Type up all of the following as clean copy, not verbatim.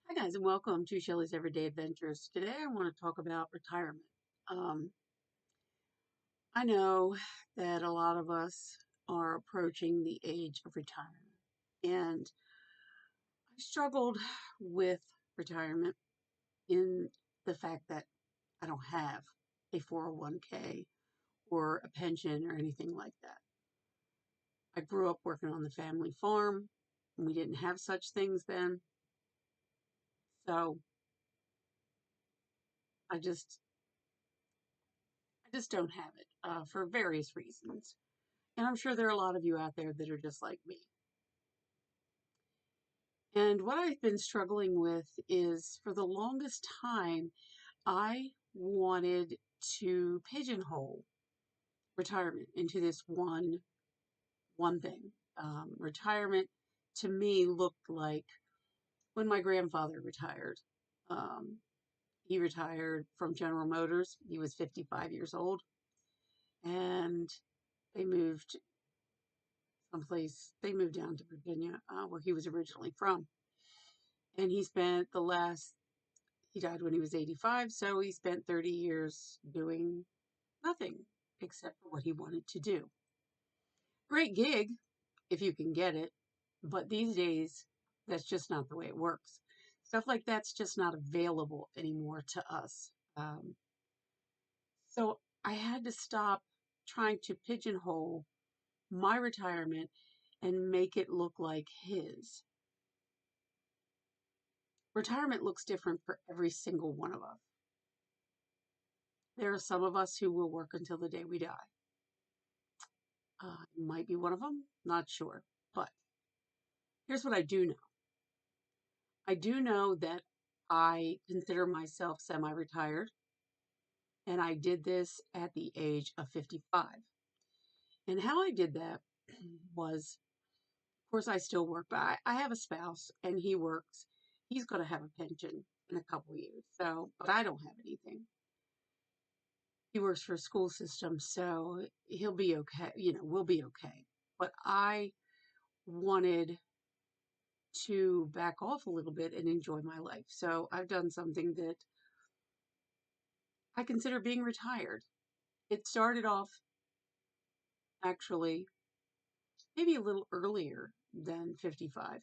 Hi guys, and welcome to Shelley's Everyday Adventures. Today I want to talk about retirement. Um, I know that a lot of us are approaching the age of retirement, and I struggled with retirement in the fact that I don't have a 401k or a pension or anything like that. I grew up working on the family farm, and we didn't have such things then, so I just I just don't have it for various reasons. And I'm sure there are a lot of you out there that are just like me. And what I've been struggling with is for the longest time, I wanted to pigeonhole retirement into this one thing. Retirement to me looked like when my grandfather retired. Um, he retired from General Motors. He was 55 years old, and they moved someplace. They moved down to Virginia, where he was originally from. And he spent he died when he was 85, so he spent 30 years doing nothing except for what he wanted to do. Great gig if you can get it, but these days, that's just not the way it works. Stuff like that's just not available anymore to us. So I had to stop trying to pigeonhole my retirement and make it look like his. Retirement looks different for every single one of us. There are some of us who will work until the day we die. Might be one of them, not sure. But here's what I do know. I do know that I consider myself semi retired, and I did this at the age of 55. And how I did that was, of course, I still work, but I have a spouse and he works. He's going to have a pension in a couple years. So, but I don't have anything. He works for a school system, so he'll be okay. We'll be okay. But I wanted to back off a little bit and enjoy my life. So I've done something that I consider being retired. It started off actually maybe a little earlier than 55.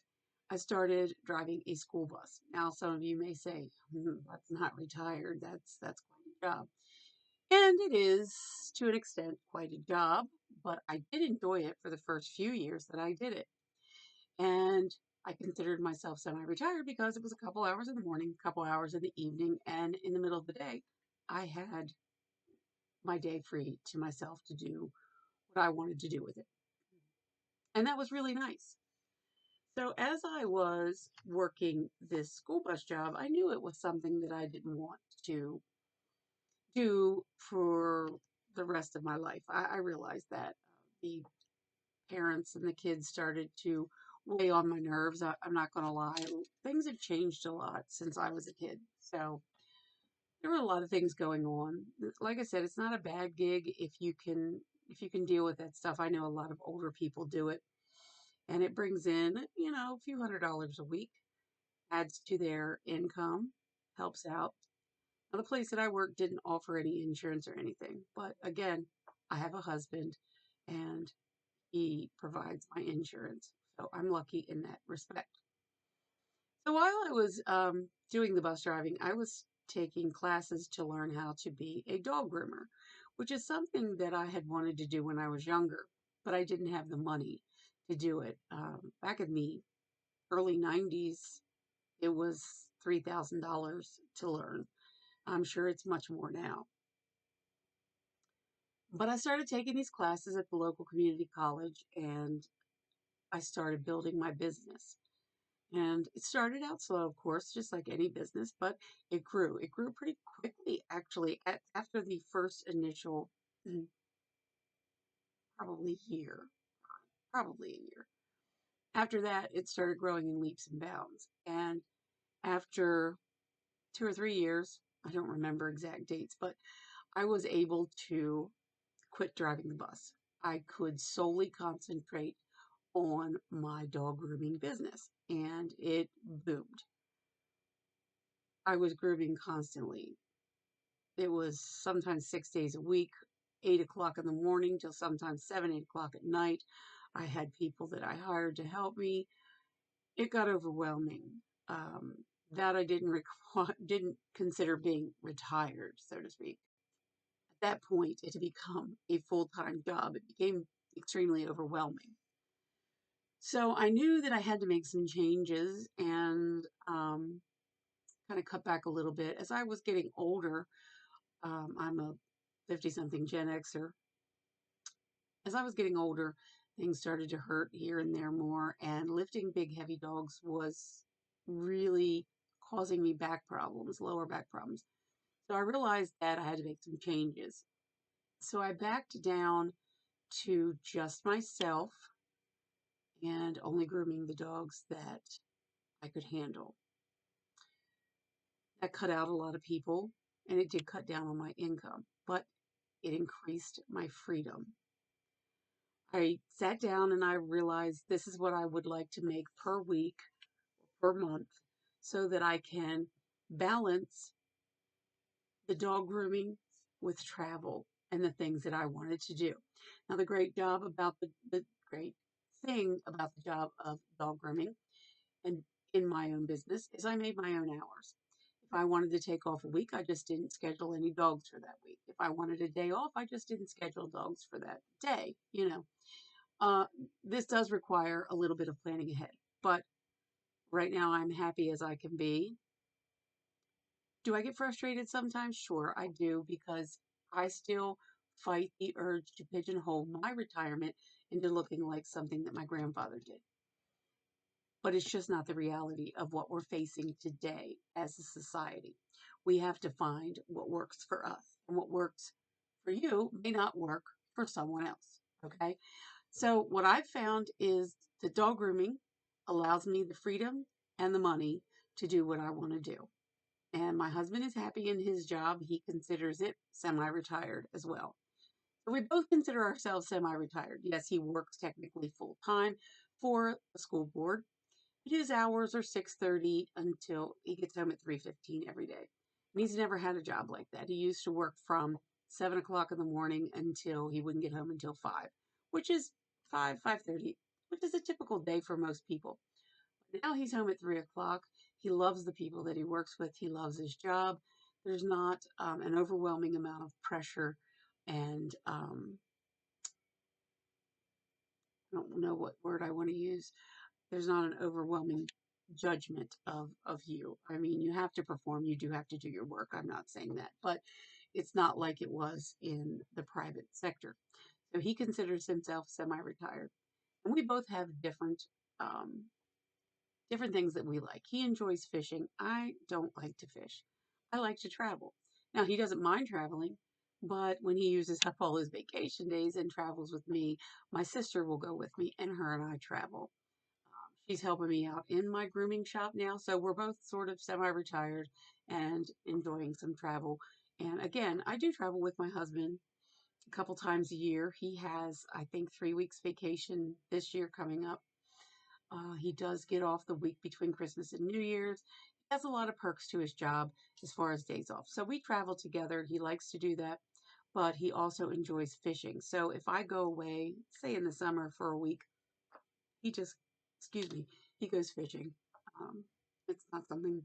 I started driving a school bus. Now some of you may say, that's not retired. That's quite a job. And it is to an extent quite a job, but I did enjoy it for the first few years that I did it. And I considered myself semi-retired because it was a couple hours in the morning, a couple hours in the evening, and in the middle of the day, I had my day free to myself to do what I wanted to do with it. And that was really nice. So as I was working this school bus job, I knew it was something that I didn't want to do for the rest of my life. I realized that the parents and the kids started to weigh on my nerves. I'm not going to lie. Things have changed a lot since I was a kid. So there were a lot of things going on. Like I said, it's not a bad gig if you can deal with that stuff. I know a lot of older people do it, and it brings in, a few $100s a week, adds to their income, helps out. Now, the place that I work didn't offer any insurance or anything, but again, I have a husband and he provides my insurance. So I'm lucky in that respect. So while I was doing the bus driving, I was taking classes to learn how to be a dog groomer, which is something that I had wanted to do when I was younger, but I didn't have the money to do it. Back in the early 90s, it was $3,000 to learn. I'm sure it's much more now. But I started taking these classes at the local community college and I started building my business. And it started out slow, of course, just like any business, but it grew. It grew pretty quickly, actually, after the first initial mm, probably year, probably a year. After that, it started growing in leaps and bounds. And after 2 or 3 years, I don't remember exact dates, but I was able to quit driving the bus. I could solely concentrate on my dog grooming business, and it boomed. I was grooming constantly. It was sometimes 6 days a week, 8 o'clock in the morning till sometimes 7, 8 o'clock at night. I had people that I hired to help me. It got overwhelming. That I didn't consider being retired, so to speak. At that point, it had become a full-time job. It became extremely overwhelming. So I knew that I had to make some changes and kind of cut back a little bit. As I was getting older, I'm a 50 something Gen Xer. As I was getting older, things started to hurt here and there more, and lifting big, heavy dogs was really causing me back problems, lower back problems. So I realized that I had to make some changes. So I backed down to just myself and only grooming the dogs that I could handle. That cut out a lot of people, and it did cut down on my income, but it increased my freedom. I sat down and I realized this is what I would like to make per week, per month, so that I can balance the dog grooming with travel and the things that I wanted to do. Now, the great thing about the job of dog grooming and in my own business is I made my own hours. If I wanted to take off a week, I just didn't schedule any dogs for that week. If I wanted a day off, I just didn't schedule dogs for that day, you know. Uh, this does require a little bit of planning ahead, but right now I'm happy as I can be. Do I get frustrated sometimes? Sure, I do, because I still fight the urge to pigeonhole my retirement into looking like something that my grandfather did. But it's just not the reality of what we're facing today as a society. We have to find what works for us, and what works for you may not work for someone else. Okay. So, what I've found is that dog grooming allows me the freedom and the money to do what I want to do. And my husband is happy in his job. He considers it semi retired as well. So, we both consider ourselves semi retired. Yes, he works technically full time for the school board. His hours are 6:30 until he gets home at 3:15 every day. And he's never had a job like that. He used to work from 7 o'clock in the morning until he wouldn't get home until 5, which is 5:30, which is a typical day for most people. Now he's home at 3 o'clock. He loves the people that he works with. He loves his job. There's not an overwhelming amount of pressure and I don't know what word I want to use. There's not an overwhelming judgment of you. I mean, you have to perform, you do have to do your work. I'm not saying that, but it's not like it was in the private sector. So he considers himself semi-retired, and we both have um, different things that we like. He enjoys fishing. I don't like to fish. I like to travel. Now he doesn't mind traveling, but when he uses up all his vacation days and travels with me, my sister will go with me, and her and I travel. She's helping me out in my grooming shop now. So we're both sort of semi retired and enjoying some travel. And again, I do travel with my husband a couple times a year. He has, I think, 3 weeks vacation this year coming up. He does get off the week between Christmas and New Year's. He has a lot of perks to his job as far as days off. So we travel together. He likes to do that, but he also enjoys fishing. So if I go away, say in the summer for a week, he just, excuse me, he goes fishing. Um, it's not something,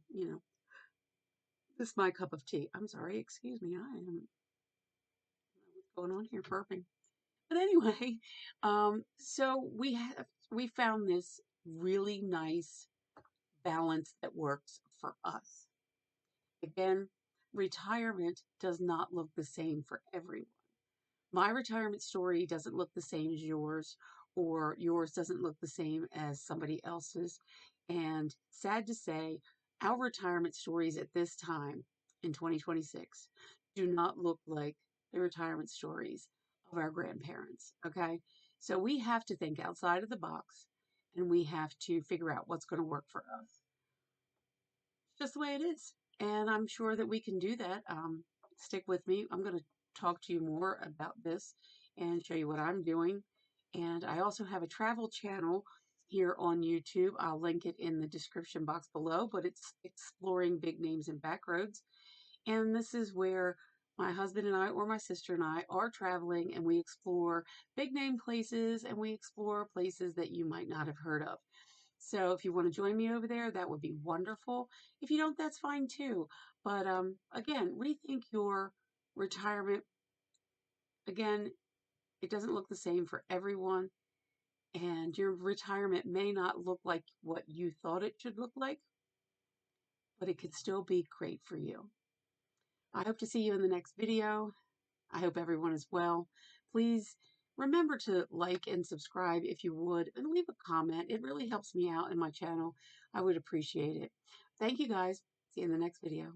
this is my cup of tea. I'm sorry, excuse me. What's going on here, burping. But anyway, so we found this really nice balance that works for us. Again, retirement does not look the same for everyone. My retirement story doesn't look the same as yours, or yours doesn't look the same as somebody else's. And sad to say, our retirement stories at this time in 2026 do not look like the retirement stories of our grandparents. Okay. So we have to think outside of the box, and we have to figure out what's going to work for us. It's just the way it is. And I'm sure that we can do that. Stick with me. I'm going to talk to you more about this and show you what I'm doing. And I also have a travel channel here on YouTube. I'll link it in the description box below, but it's Exploring Big Names and Backroads. And this is where my husband and I, or my sister and I, are traveling, and we explore big name places, and we explore places that you might not have heard of. So if you want to join me over there, that would be wonderful. If you don't, that's fine too. But again, rethink your retirement. Again, it doesn't look the same for everyone, and your retirement may not look like what you thought it should look like, but it could still be great for you. I hope to see you in the next video. I hope everyone is well. Please remember to like and subscribe if you would, and leave a comment. It really helps me out in my channel. I would appreciate it. Thank you guys. See you in the next video.